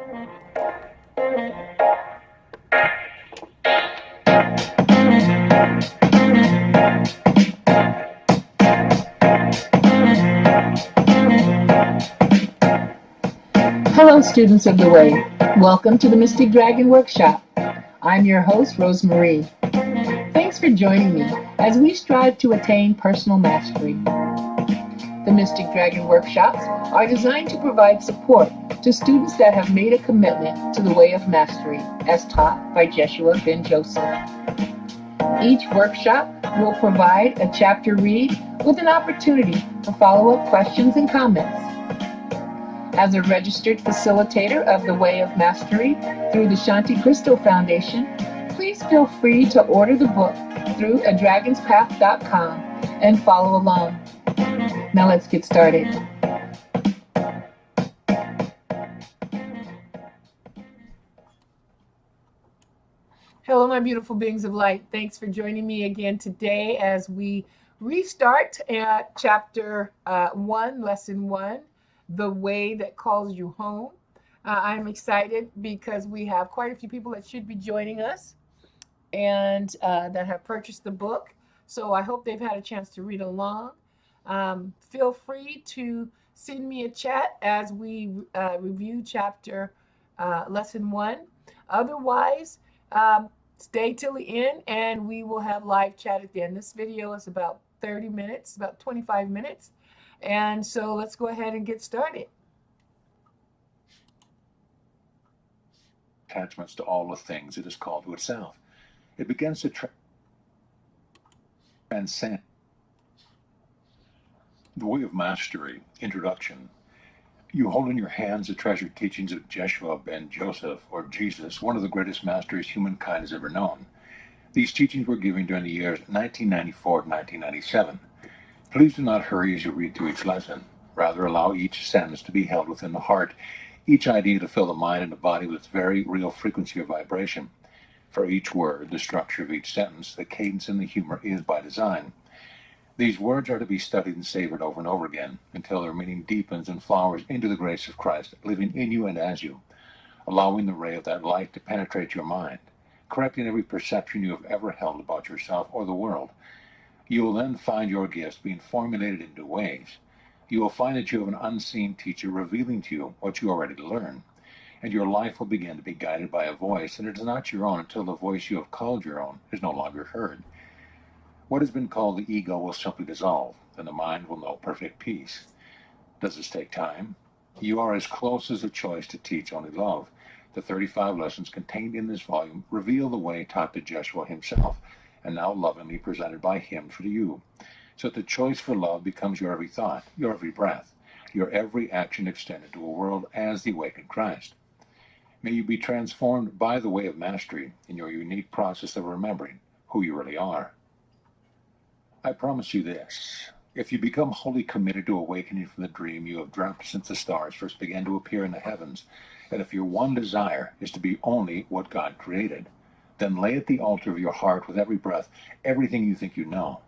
Hello, students of the Way. Welcome to the Mystic Dragon Workshop. I'm your host, Rosemarie. Thanks for joining me as we strive to attain personal mastery. The Mystic Dragon Workshops are designed to provide support to students that have made a commitment to the way of mastery, as taught by Jeshua Ben Joseph. Each workshop will provide a chapter read with an opportunity for follow-up questions and comments. As a registered facilitator of the Way of Mastery through the Shanti Crystal Foundation, please feel free to order the book through adragonspath.com and follow along. Now let's get started. Hello, my beautiful beings of light. Thanks for joining me again today as we restart at chapter 1, lesson 1. The Way That Calls You Home. I'm excited because we have quite a few people that should be joining us and that have purchased the book. So I hope they've had a chance to read along. Feel free to send me a chat as we review chapter lesson 1. Otherwise, stay till the end and we will have live chat at the end. This video is about 30 minutes, about 25 minutes. And so let's go ahead and get started. Attachments to all the things it is called to itself. It begins to transcend. The Way of Mastery, Introduction. You hold in your hands the treasured teachings of Jeshua Ben Joseph, or Jesus, one of the greatest masters humankind has ever known. These teachings were given during the years 1994 to 1997. Please do not hurry as you read through each lesson. Rather, allow each sentence to be held within the heart, each idea to fill the mind and the body with its very real frequency of vibration. For each word, the structure of each sentence, the cadence and the humor is by design. These words are to be studied and savored over and over again until their meaning deepens and flowers into the grace of Christ, living in you and as you, allowing the ray of that light to penetrate your mind, correcting every perception you have ever held about yourself or the world. You will then find your gifts being formulated into ways. You will find that you have an unseen teacher revealing to you what you already learned, and your life will begin to be guided by a voice, and it is not your own until the voice you have called your own is no longer heard. What has been called the ego will simply dissolve, and the mind will know perfect peace. Does this take time? You are as close as a choice to teach only love. The 35 lessons contained in this volume reveal the way taught to Jeshua himself, and now lovingly presented by him for you, so that the choice for love becomes your every thought, your every breath, your every action extended to a world as the awakened Christ. May you be transformed by the way of mastery in your unique process of remembering who you really are. I promise you this, if you become wholly committed to awakening from the dream you have dreamt since the stars first began to appear in the heavens, and if your one desire is to be only what God created, then lay at the altar of your heart with every breath everything you think you know,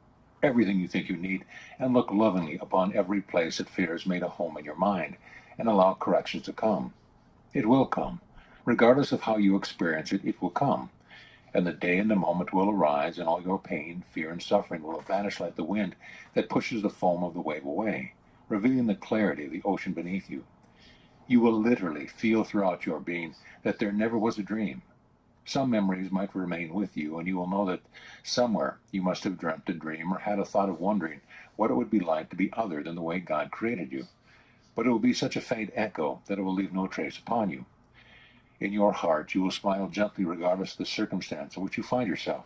everything you think you need, and look lovingly upon every place that fear has made a home in your mind, and allow corrections to come. It will come. Regardless of how you experience it, it will come. And the day and the moment will arise, and all your pain, fear, and suffering will vanish like the wind that pushes the foam of the wave away, revealing the clarity of the ocean beneath you. You will literally feel throughout your being that there never was a dream. Some memories might remain with you, and you will know that somewhere you must have dreamt a dream or had a thought of wondering what it would be like to be other than the way God created you. But it will be such a faint echo that it will leave no trace upon you. In your heart you will smile gently regardless of the circumstance in which you find yourself.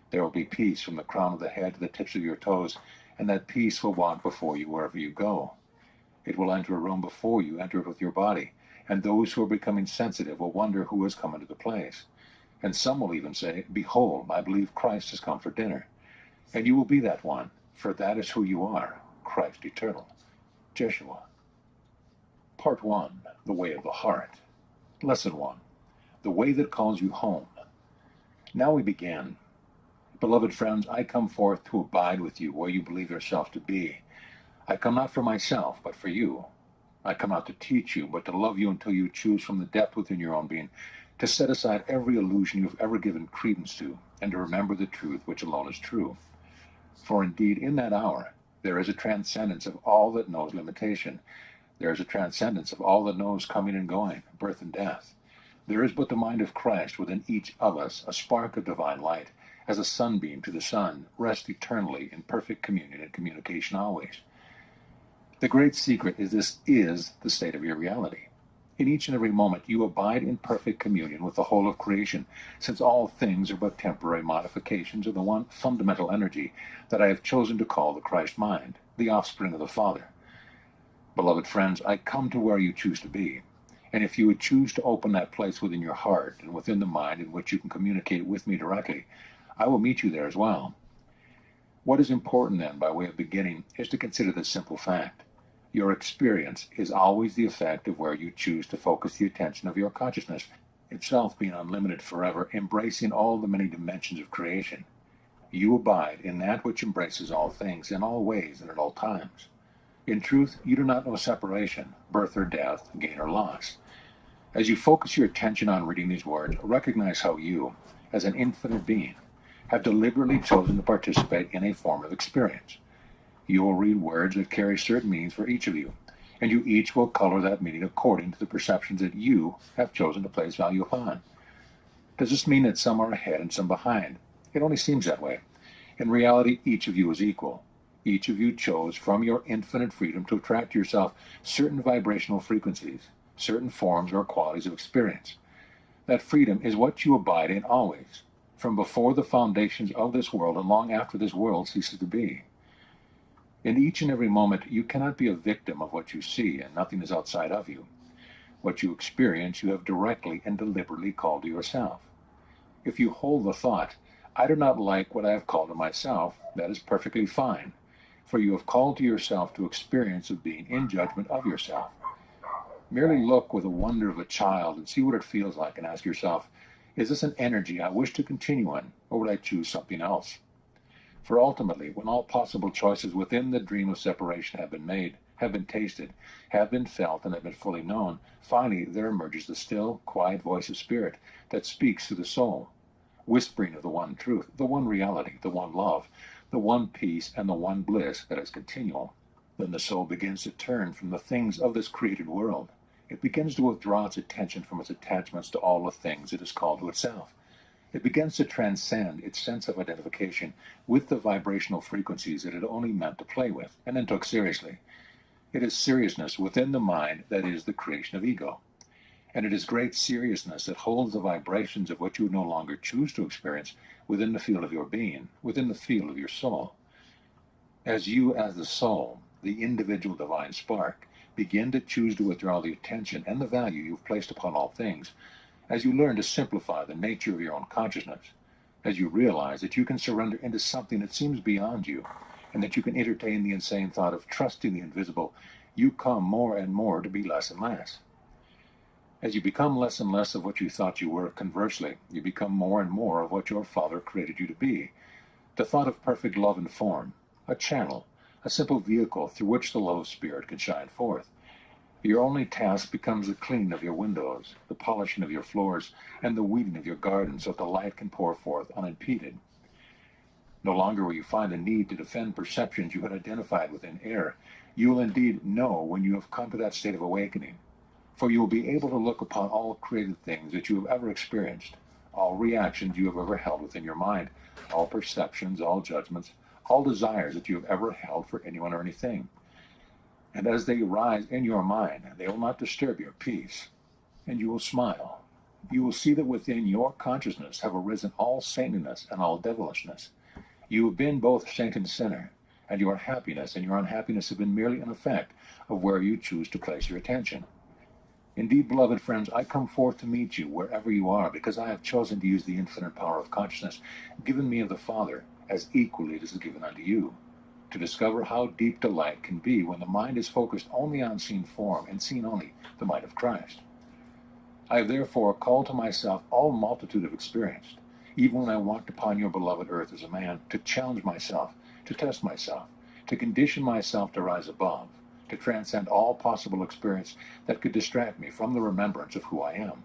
There will be peace from the crown of the head to the tips of your toes, and that peace will walk before you wherever you go. It will enter a room before you enter it with your body, and those who are becoming sensitive will wonder who has come into the place. And some will even say, "Behold, I believe Christ has come for dinner." And you will be that one, for that is who you are, Christ eternal. Jeshua. Part 1, The Way of the Heart. Lesson 1, The Way That Calls You Home. Now we begin. Beloved friends, I come forth to abide with you where you believe yourself to be. I come not for myself, but for you. I come not to teach you, but to love you until you choose from the depth within your own being to set aside every illusion you've ever given credence to, and to remember the truth which alone is true. For indeed, in that hour, there is a transcendence of all that knows limitation. There is a transcendence of all that knows coming and going, birth and death. There is but the mind of Christ within each of us, a spark of divine light, as a sunbeam to the sun, rest eternally in perfect communion and communication always. The great secret is this is the state of your reality. In each and every moment you abide in perfect communion with the whole of creation, since all things are but temporary modifications of the one fundamental energy that I have chosen to call the Christ mind, the offspring of the Father. Beloved friends, I come to where you choose to be, and if you would choose to open that place within your heart and within the mind in which you can communicate with me directly, I will meet you there as well. What is important then, by way of beginning, is to consider this simple fact. Your experience is always the effect of where you choose to focus the attention of your consciousness, itself being unlimited forever, embracing all the many dimensions of creation. You abide in that which embraces all things, in all ways and at all times. In truth, you do not know separation, birth or death, gain or loss. As you focus your attention on reading these words, recognize how you, as an infinite being, have deliberately chosen to participate in a form of experience. You will read words that carry certain meanings for each of you, and you each will color that meaning according to the perceptions that you have chosen to place value upon. Does this mean that some are ahead and some behind? It only seems that way. In reality, each of you is equal. Each of you chose from your infinite freedom to attract to yourself certain vibrational frequencies, certain forms or qualities of experience. That freedom is what you abide in always, from before the foundations of this world and long after this world ceases to be. In each and every moment, you cannot be a victim of what you see, and nothing is outside of you. What you experience, you have directly and deliberately called to yourself. If you hold the thought, I do not like what I have called to myself, that is perfectly fine, for you have called to yourself to experience of being in judgment of yourself. Merely look with the wonder of a child and see what it feels like, and ask yourself, is this an energy I wish to continue in, or would I choose something else? For ultimately, when all possible choices within the dream of separation have been made, have been tasted, have been felt, and have been fully known, finally there emerges the still, quiet voice of spirit that speaks through the soul, whispering of the one truth, the one reality, the one love, the one peace, and the one bliss that is continual. Then the soul begins to turn from the things of this created world. It begins to withdraw its attention from its attachments to all the things it is called to itself. It begins to transcend its sense of identification with the vibrational frequencies that it only meant to play with, and then took seriously. It is seriousness within the mind that is the creation of ego. And it is great seriousness that holds the vibrations of what you no longer choose to experience within the field of your being, within the field of your soul. As you, as the soul, the individual divine spark, begin to choose to withdraw the attention and the value you've placed upon all things, as you learn to simplify the nature of your own consciousness, as you realize that you can surrender into something that seems beyond you, and that you can entertain the insane thought of trusting the invisible, you come more and more to be less and less. As you become less and less of what you thought you were, conversely, you become more and more of what your Father created you to be, the thought of perfect love and form, a channel, a simple vehicle through which the love of Spirit can shine forth. Your only task becomes the cleaning of your windows, the polishing of your floors, and the weeding of your garden so that the light can pour forth unimpeded. No longer will you find the need to defend perceptions you had identified within error. You will indeed know when you have come to that state of awakening, for you will be able to look upon all created things that you have ever experienced, all reactions you have ever held within your mind, all perceptions, all judgments, all desires that you have ever held for anyone or anything. And as they arise in your mind, they will not disturb your peace, and you will smile. You will see that within your consciousness have arisen all saintliness and all devilishness. You have been both saint and sinner, and your happiness and your unhappiness have been merely an effect of where you choose to place your attention. Indeed, beloved friends, I come forth to meet you wherever you are, because I have chosen to use the infinite power of consciousness given me of the Father as equally as it is given unto you, to discover how deep delight can be when the mind is focused only on seen form and seen only the mind of Christ. I have therefore called to myself all multitude of experience, even when I walked upon your beloved earth as a man, to challenge myself, to test myself, to condition myself to rise above, to transcend all possible experience that could distract me from the remembrance of who I am.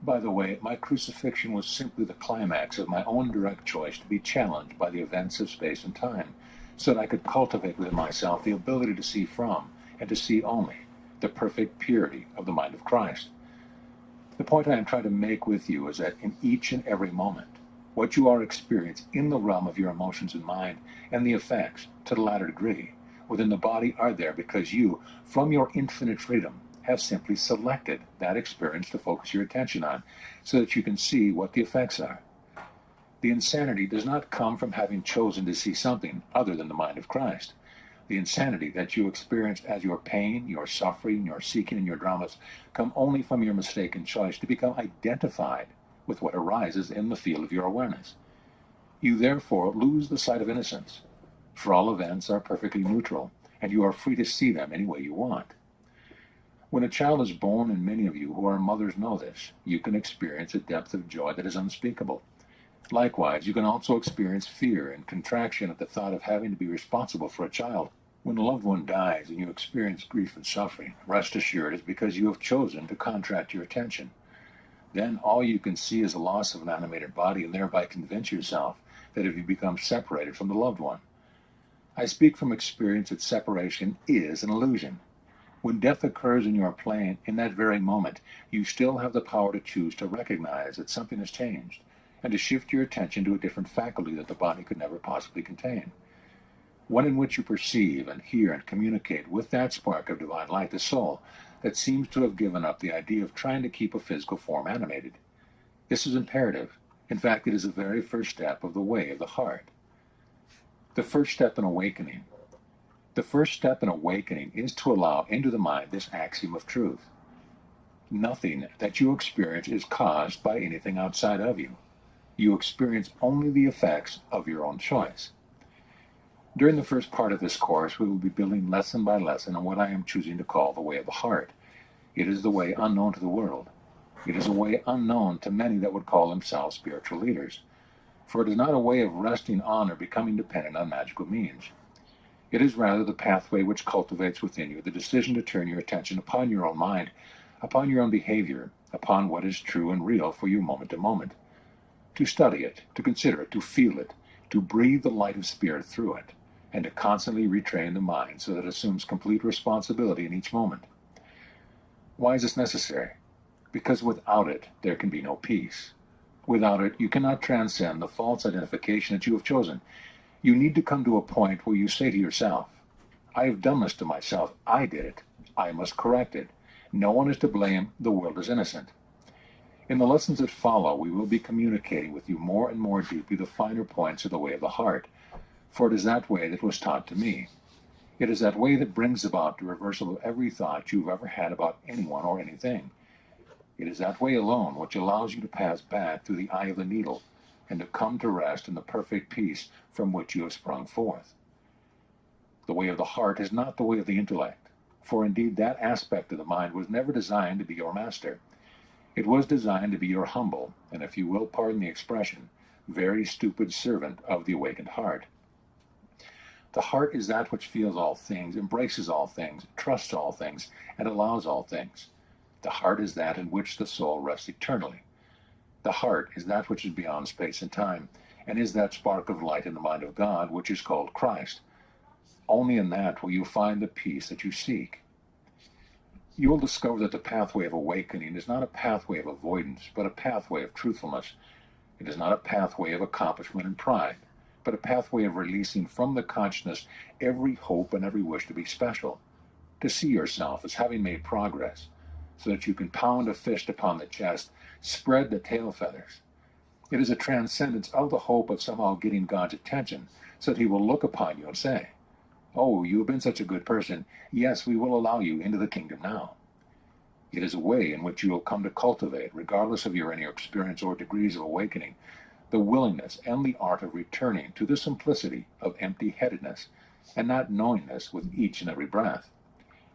By the way, my crucifixion was simply the climax of my own direct choice to be challenged by the events of space and time, so that I could cultivate within myself the ability to see from, and to see only, the perfect purity of the mind of Christ. The point I am trying to make with you is that in each and every moment, what you are experiencing in the realm of your emotions and mind, and the effects, to the latter degree, within the body are there because you, from your infinite freedom, have simply selected that experience to focus your attention on, so that you can see what the effects are. The insanity does not come from having chosen to see something other than the mind of Christ. The insanity that you experience as your pain, your suffering, your seeking, and your dramas come only from your mistaken choice to become identified with what arises in the field of your awareness. You therefore lose the sight of innocence, for all events are perfectly neutral, and you are free to see them any way you want. When a child is born, and many of you who are mothers know this, you can experience a depth of joy that is unspeakable. Likewise, you can also experience fear and contraction at the thought of having to be responsible for a child. When a loved one dies and you experience grief and suffering, rest assured it's because you have chosen to contract your attention. Then all you can see is the loss of an animated body, and thereby convince yourself that if you become separated from the loved one. I speak from experience that separation is an illusion. When death occurs in your plane, in that very moment, you still have the power to choose to recognize that something has changed, and to shift your attention to a different faculty that the body could never possibly contain. One in which you perceive and hear and communicate with that spark of divine light, the soul, that seems to have given up the idea of trying to keep a physical form animated. This is imperative. In fact, it is the very first step of the way of the heart. The first step in awakening. The first step in awakening is to allow into the mind this axiom of truth. Nothing that you experience is caused by anything outside of you. You experience only the effects of your own choice. During the first part of this course, we will be building lesson by lesson on what I am choosing to call the way of the heart. It is the way unknown to the world. It is a way unknown to many that would call themselves spiritual leaders. For it is not a way of resting on or becoming dependent on magical means. It is rather the pathway which cultivates within you the decision to turn your attention upon your own mind, upon your own behavior, upon what is true and real for you moment to moment. To study it, to consider it, to feel it, to breathe the light of spirit through it, and to constantly retrain the mind so that it assumes complete responsibility in each moment. Why is this necessary? Because without it, there can be no peace. Without it, you cannot transcend the false identification that you have chosen. You need to come to a point where you say to yourself, I have done this to myself. I did it. I must correct it. No one is to blame. The world is innocent. In the lessons that follow, we will be communicating with you more and more deeply the finer points of the way of the heart, for it is that way that was taught to me. It is that way that brings about the reversal of every thought you've ever had about anyone or anything. It is that way alone which allows you to pass back through the eye of the needle, and to come to rest in the perfect peace from which you have sprung forth. The way of the heart is not the way of the intellect, for indeed that aspect of the mind was never designed to be your master. It was designed to be your humble, and if you will pardon the expression, very stupid servant of the awakened heart. The heart is that which feels all things, embraces all things, trusts all things, and allows all things. The heart is that in which the soul rests eternally. The heart is that which is beyond space and time, and is that spark of light in the mind of God, which is called Christ. Only in that will you find the peace that you seek. You will discover that the pathway of awakening is not a pathway of avoidance, but a pathway of truthfulness. It is not a pathway of accomplishment and pride, but a pathway of releasing from the consciousness every hope and every wish to be special, to see yourself as having made progress, so that you can pound a fist upon the chest, spread the tail feathers. It is a transcendence of the hope of somehow getting God's attention, so that he will look upon you and say, oh, you have been such a good person. Yes, we will allow you into the kingdom now. It is a way in which you will come to cultivate, regardless of your inner experience or degrees of awakening, the willingness and the art of returning to the simplicity of empty-headedness and not knowingness with each and every breath.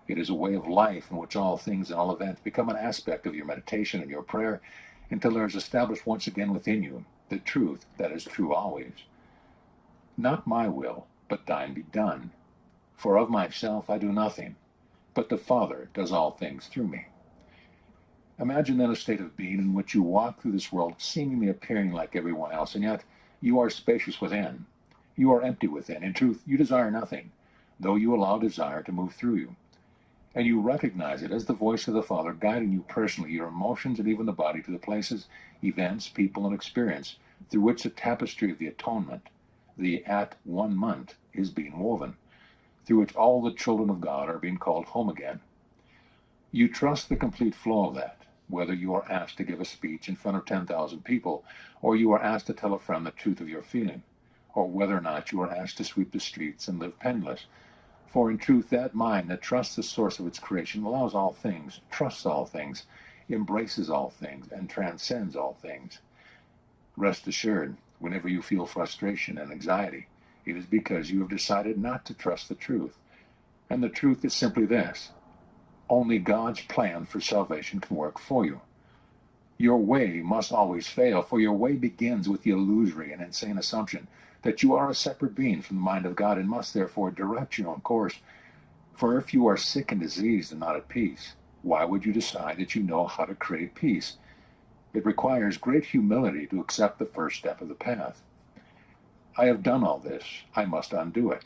It is a way of life in which all things and all events become an aspect of your meditation and your prayer until there is established once again within you the truth that is true always. Not my will, but thine be done. For of myself I do nothing. but the Father does all things through me. Imagine then a state of being in which you walk through this world seemingly appearing like everyone else, and yet you are spacious within. You are empty within. In truth, you desire nothing, though you allow desire to move through you. And you recognize it as the voice of the Father guiding you personally, your emotions, and even the body to the places, events, people, and experience through which the tapestry of the atonement, the at one month, is being woven, through which all the children of God are being called home again. You trust the complete flow of that, whether you are asked to give a speech in front of 10,000 people, or you are asked to tell a friend the truth of your feeling, or whether or not you are asked to sweep the streets and live penniless. For in truth, that mind that trusts the source of its creation allows all things, trusts all things, embraces all things, and transcends all things. Rest assured, whenever you feel frustration and anxiety, it is because you have decided not to trust the truth. And the truth is simply this: only God's plan for salvation can work for you. Your way must always fail, for your way begins with the illusory and insane assumption that you are a separate being from the mind of God and must therefore direct your own course. For if you are sick and diseased and not at peace, why would you decide that you know how to create peace? It requires great humility to accept the first step of the path. I have done all this, I must undo it.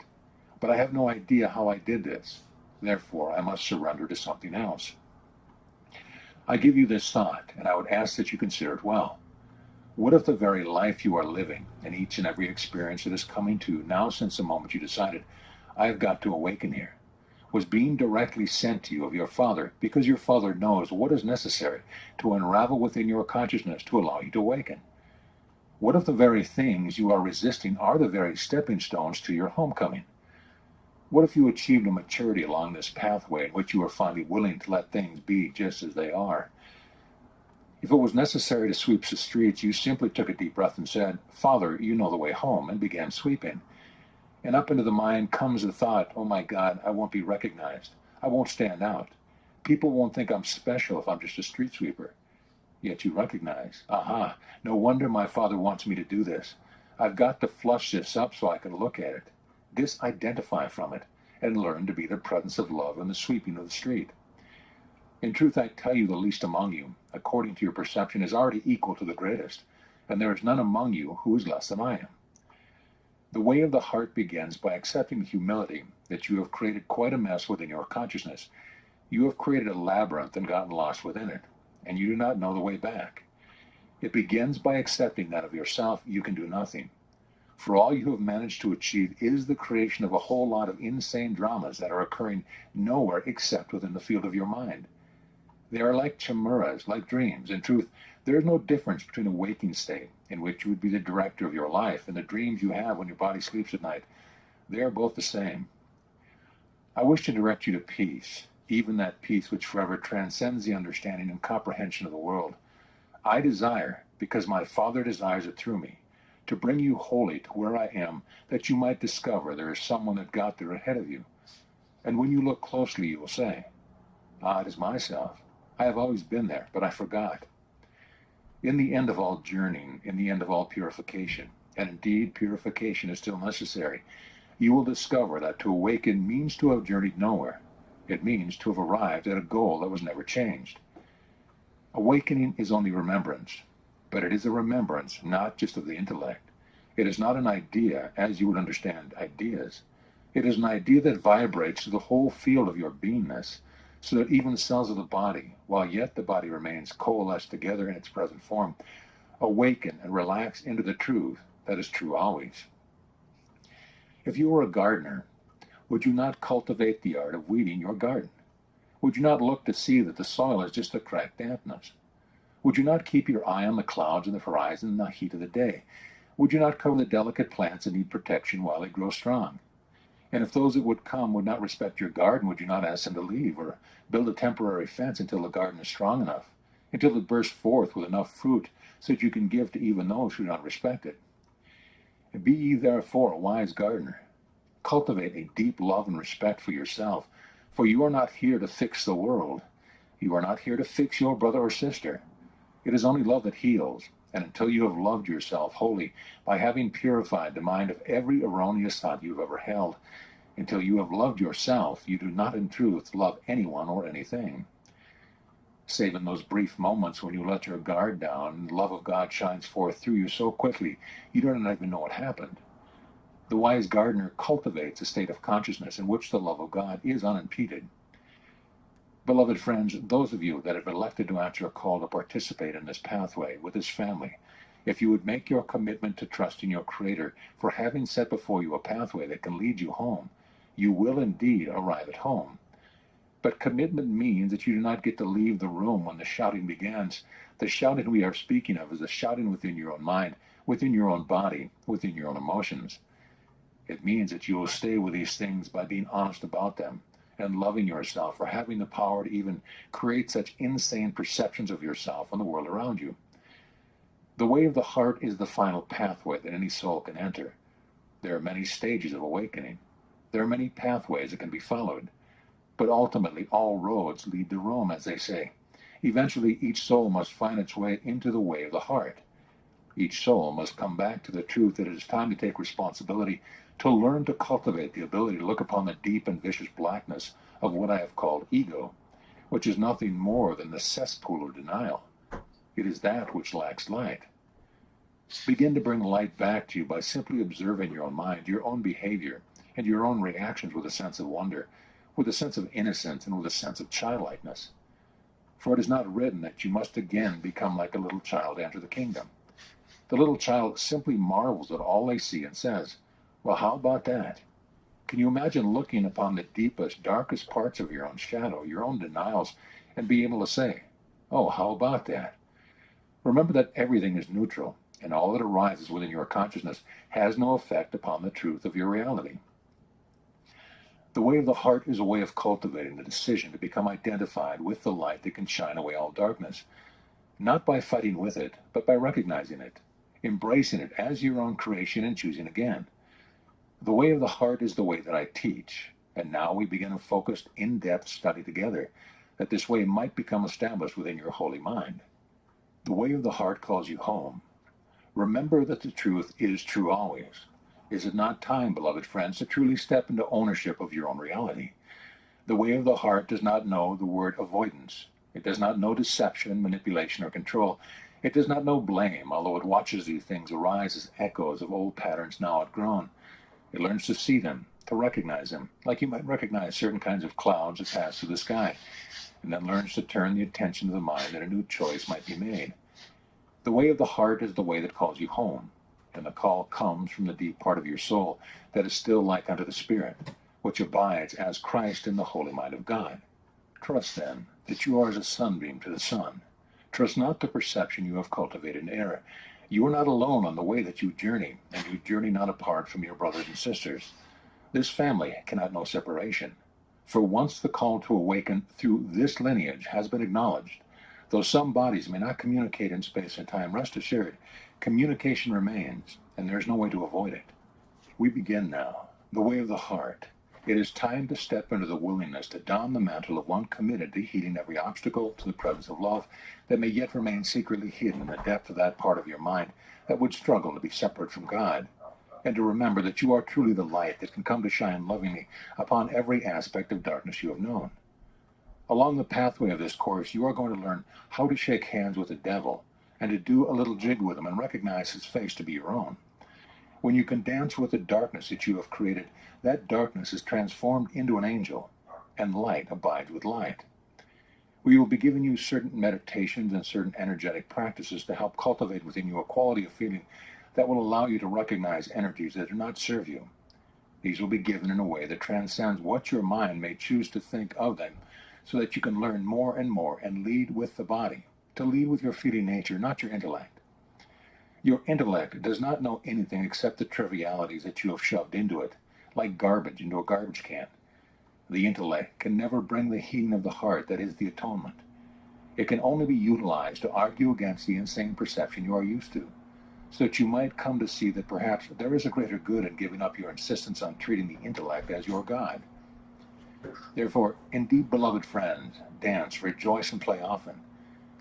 But I have no idea how I did this. Therefore, I must surrender to something else. I give you this thought, and I would ask that you consider it well. What if the very life you are living, and each and every experience that is coming to you now since the moment you decided, I have got to awaken here, was being directly sent to you of your Father, because your Father knows what is necessary to unravel within your consciousness to allow you to awaken? What if the very things you are resisting are the very stepping stones to your homecoming? What if you achieved a maturity along this pathway in which you are finally willing to let things be just as they are? If it was necessary to sweep the streets, you simply took a deep breath and said, Father, you know the way home, and began sweeping. And up into the mind comes the thought, oh my God, I won't be recognized. I won't stand out. People won't think I'm special if I'm just a street sweeper. Yet you recognize, aha, no wonder my Father wants me to do this. I've got to flush this up so I can look at it, disidentify from it, and learn to be the presence of love in the sweeping of the street. In truth, I tell you, the least among you, according to your perception, is already equal to the greatest, and there is none among you who is less than I am. The way of the heart begins by accepting the humility that you have created quite a mess within your consciousness. You have created a labyrinth and gotten lost within it, and you do not know the way back. It begins by accepting that of yourself you can do nothing. For all you have managed to achieve is the creation of a whole lot of insane dramas that are occurring nowhere except within the field of your mind. They are like chimeras, like dreams. In truth, there is no difference between a waking state, in which you would be the director of your life, and the dreams you have when your body sleeps at night. They are both the same. I wish to direct you to peace, even that peace which forever transcends the understanding and comprehension of the world. I desire, because my Father desires it through me, to bring you wholly to where I am, that you might discover there is someone that got there ahead of you. And when you look closely, you will say, ah, it is myself. I have always been there, but I forgot. In the end of all journeying, in the end of all purification, and indeed purification is still necessary, you will discover that to awaken means to have journeyed nowhere. It means to have arrived at a goal that was never changed. Awakening is only remembrance, but it is a remembrance not just of the intellect. It is not an idea as you would understand ideas. It is an idea that vibrates through the whole field of your beingness, so that even the cells of the body, while yet the body remains coalesced together in its present form, awaken and relax into the truth that is true always. If you were a gardener, would you not cultivate the art of weeding your garden? Would you not look to see that the soil is just a cracked dampness? Would you not keep your eye on the clouds and the horizon in the heat of the day? Would you not cover the delicate plants that need protection while they grow strong? And if those that would come would not respect your garden, would you not ask them to leave, or build a temporary fence until the garden is strong enough, until it bursts forth with enough fruit so that you can give to even those who do not respect it? And be ye therefore a wise gardener. Cultivate a deep love and respect for yourself, for you are not here to fix the world. You are not here to fix your brother or sister. It is only love that heals, and until you have loved yourself wholly by having purified the mind of every erroneous thought you have ever held, Until you have loved yourself, you do not in truth love anyone or anything. Save in those brief moments when you let your guard down and the love of God shines forth through you so quickly you don't even know what happened. The wise gardener cultivates a state of consciousness in which the love of God is unimpeded. Beloved friends, those of you that have elected to answer a call to participate in this pathway with this family, if you would make your commitment to trust in your Creator for having set before you a pathway that can lead you home, you will indeed arrive at home. But commitment means that you do not get to leave the room when the shouting begins. The shouting we are speaking of is the shouting within your own mind, within your own body, within your own emotions. It means that you will stay with these things by being honest about them and loving yourself for having the power to even create such insane perceptions of yourself and the world around you. The way of the heart is the final pathway that any soul can enter. There are many stages of awakening. There are many pathways that can be followed. But ultimately, all roads lead to Rome, as they say. Eventually, each soul must find its way into the way of the heart. Each soul must come back to the truth that it is time to take responsibility, to learn to cultivate the ability to look upon the deep and vicious blackness of what I have called ego, which is nothing more than the cesspool of denial. It is that which lacks light. Begin to bring light back to you by simply observing your own mind, your own behavior, and your own reactions with a sense of wonder, with a sense of innocence, and with a sense of childlikeness. For it is not written that you must again become like a little child to enter the kingdom. The little child simply marvels at all they see and says, "Well, how about that?" Can you imagine looking upon the deepest, darkest parts of your own shadow, your own denials, and be able to say, "Oh, how about that?" Remember that everything is neutral, and all that arises within your consciousness has no effect upon the truth of your reality. The way of the heart is a way of cultivating the decision to become identified with the light that can shine away all darkness, not by fighting with it, but by recognizing it, embracing it as your own creation and choosing again. The way of the heart is the way that I teach, and now we begin a focused, in-depth study together, that this way might become established within your holy mind. The way of the heart calls you home. Remember that the truth is true always. Is it not time, beloved friends, to truly step into ownership of your own reality? The way of the heart does not know the word avoidance. It does not know deception, manipulation, or control. It does not know blame, although it watches these things arise as echoes of old patterns now outgrown. It learns to see them, to recognize them, like you might recognize certain kinds of clouds that pass through the sky, and then learns to turn the attention of the mind that a new choice might be made. The way of the heart is the way that calls you home, and the call comes from the deep part of your soul that is still like unto the Spirit, which abides as Christ in the holy mind of God. Trust, then, that you are as a sunbeam to the sun. Trust not the perception you have cultivated in error. You are not alone on the way that you journey, and you journey not apart from your brothers and sisters. This family cannot know separation. For once the call to awaken through this lineage has been acknowledged, though some bodies may not communicate in space and time, rest assured, communication remains, and there is no way to avoid it. We begin now, the way of the heart. It is time to step into the willingness to don the mantle of one committed to heeding every obstacle to the presence of love that may yet remain secretly hidden in the depth of that part of your mind that would struggle to be separate from God, and to remember that you are truly the light that can come to shine lovingly upon every aspect of darkness you have known. Along the pathway of this course, you are going to learn how to shake hands with the devil and to do a little jig with him and recognize his face to be your own. When you can dance with the darkness that you have created, that darkness is transformed into an angel, and light abides with light. We will be giving you certain meditations and certain energetic practices to help cultivate within you a quality of feeling that will allow you to recognize energies that do not serve you. These will be given in a way that transcends what your mind may choose to think of them, so that you can learn more and lead with the body, to lead with your feeling nature, not your intellect. Your intellect does not know anything except the trivialities that you have shoved into it, like garbage into a garbage can. The intellect can never bring the healing of the heart that is the atonement. It can only be utilized to argue against the insane perception you are used to, so that you might come to see that perhaps there is a greater good in giving up your insistence on treating the intellect as your God. Therefore, indeed, beloved friends, dance, rejoice, and play often.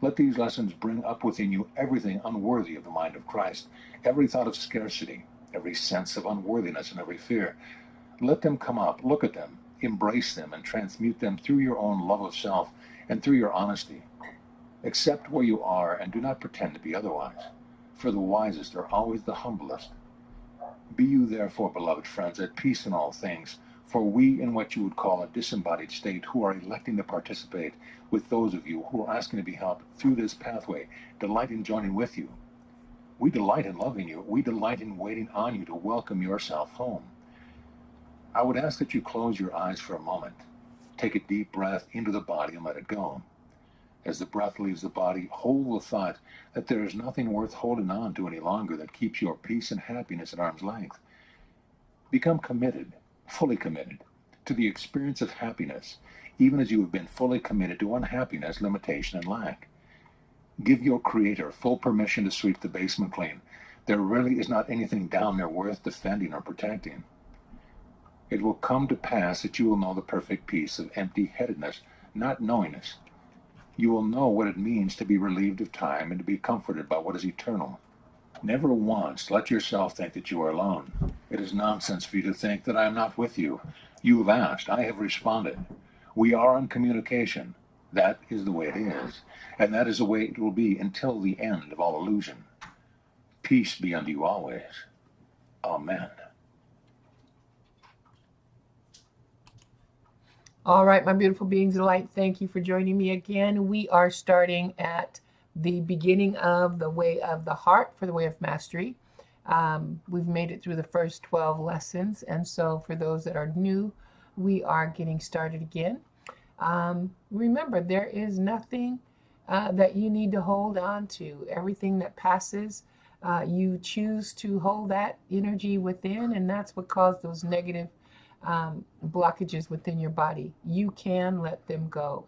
Let these lessons bring up within you everything unworthy of the mind of Christ, every thought of scarcity, every sense of unworthiness, and every fear. Let them come up, look at them, embrace them, and transmute them through your own love of self and through your honesty. Accept where you are and do not pretend to be otherwise, for the wisest are always the humblest. Be you therefore, beloved friends, at peace in all things, for we in what you would call a disembodied state who are electing to participate with those of you who are asking to be helped through this pathway, delight in joining with you. We delight in loving you. We delight in waiting on you to welcome yourself home. I would ask that you close your eyes for a moment. Take a deep breath into the body and let it go. As the breath leaves the body, hold the thought that there is nothing worth holding on to any longer that keeps your peace and happiness at arm's length. Become committed, fully committed, to the experience of happiness, even as you have been fully committed to unhappiness, limitation, and lack. Give your Creator full permission to sweep the basement clean. There really is not anything down there worth defending or protecting. It will come to pass that you will know the perfect peace of empty-headedness, not knowingness. You will know what it means to be relieved of time and to be comforted by what is eternal. Never once let yourself think that you are alone. It is nonsense for you to think that I am not with you. You have asked, I have responded. We are in communication. That is the way it is, and that is the way it will be until the end of all illusion. Peace be unto you always. Amen. All right, my beautiful beings of light, thank you for joining me again. We are starting at the beginning of the Way of the Heart for the Way of Mastery. We've made it through the first 12 lessons, and so for those that are new, we are getting started again. Remember, there is nothing that you need to hold on to. Everything that passes, you choose to hold that energy within, and that's what caused those negative blockages within your body. You can let them go.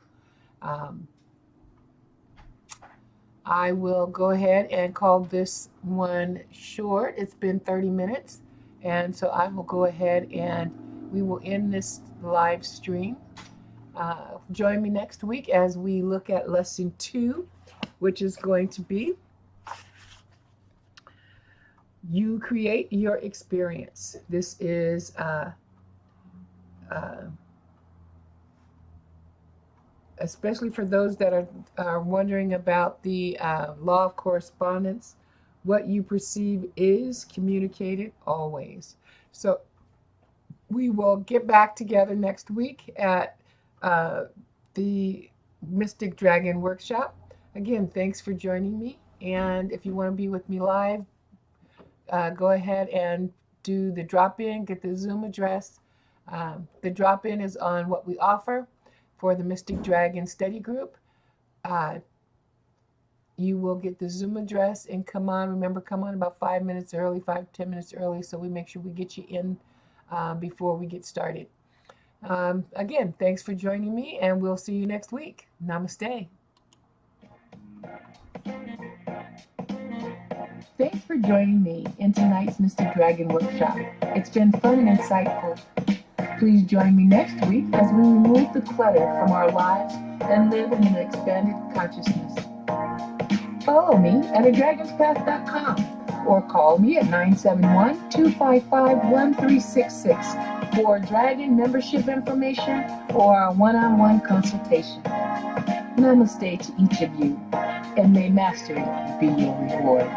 I will go ahead and call this one short. It's been 30 minutes, and so I will go ahead and we will end this live stream. Join me next week as we look at lesson 2, which is going to be you create your experience. This is especially for those that are wondering about the law of correspondence. What you perceive is communicated always. So we will get back together next week at the Mystic Dragon Workshop. Again, thanks for joining me. And if you want to be with me live, go ahead and do the drop-in, get the Zoom address. The drop-in is on what we offer for the Mystic Dragon Study Group. You will get the Zoom address and come on. Remember, come on about 5 minutes early, 5-10 minutes early, so we make sure we get you in before we get started. Again, thanks for joining me, and we'll see you next week. Namaste. Thanks for joining me in tonight's Mystic Dragon Workshop. It's been fun and insightful. Please join me next week as we remove the clutter from our lives and live in an expanded consciousness. Follow me at adragonspath.com or call me at 971-255-1366 for Dragon membership information or a one-on-one consultation. Namaste to each of you, and may mastery be your reward.